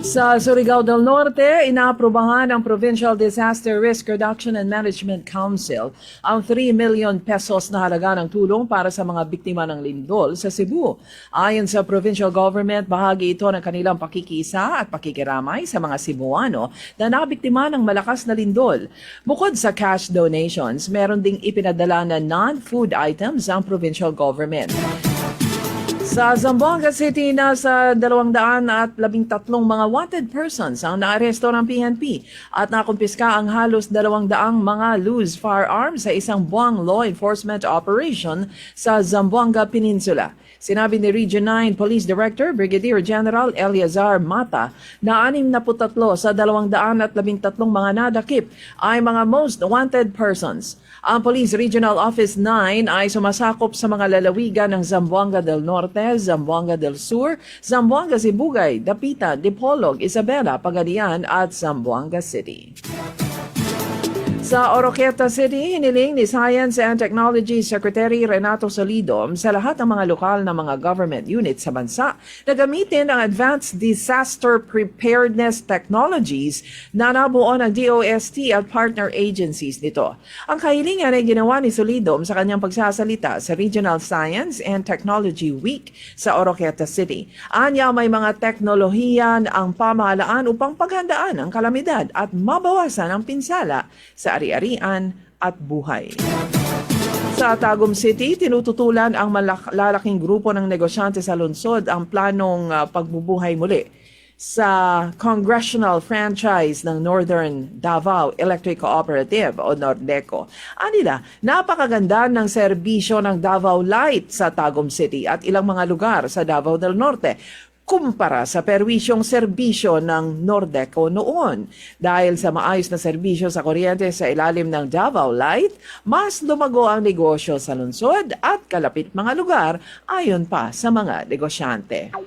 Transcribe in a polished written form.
Sa Surigao del Norte, inaaprobahan ng Provincial Disaster Risk Reduction and Management Council ang 3 million pesos na halaga ng tulong para sa mga biktima ng lindol sa Cebu. Ayon sa provincial government, bahagi ito ng kanilang pakikisa at pakikiramay sa mga Cebuano na nabiktima ng malakas na lindol. Bukod sa cash donations, meron ding ipinadala na non-food items ang provincial government. Sa Zamboanga City, nasa 213 mga wanted persons ang naaresto ng PNP at nakumpiska ang halos 200 mga loose firearms sa isang buwang law enforcement operation sa Zamboanga Peninsula. Sinabi ni Region 9 Police Director Brigadier General Eliazar Mata na 63 sa 213 mga nadakip ay mga most wanted persons. Ang Police Regional Office 9 ay sumasakop sa mga lalawigan ng Zamboanga del Norte, Zamboanga del Sur, Zamboanga Sibugay, Dapitan, Dipolog, Isabela, Pagadian at Zamboanga City. Sa Oroquieta City, hiniling ni Science and Technology Secretary Renato Solidom sa lahat ng mga lokal na mga government units sa bansa na gamitin ang Advanced Disaster Preparedness Technologies na nabuo ng DOST at partner agencies nito. Ang kahilingan ay ginawa ni Solidom sa kanyang pagsasalita sa Regional Science and Technology Week sa Oroquieta City. Anya may mga teknolohiyan ang pamahalaan upang paghandaan ang kalamidad at mabawasan ang pinsala sa ari-arian at buhay. Sa Tagum City, tinututulan ang malalaking grupo ng negosyante sa lungsod ang planong pagbubuhay muli sa congressional franchise ng Northern Davao Electric Cooperative o Nordeco. Anila, napakaganda ng serbisyo ng Davao Light sa Tagum City at ilang mga lugar sa Davao del Norte kumpara sa perwisyong serbisyo ng Nordeco noon. Dahil sa maayos na serbisyo sa kuryente sa ilalim ng Davao Light, mas lumago ang negosyo sa lungsod at kalapit mga lugar ayon pa sa mga negosyante.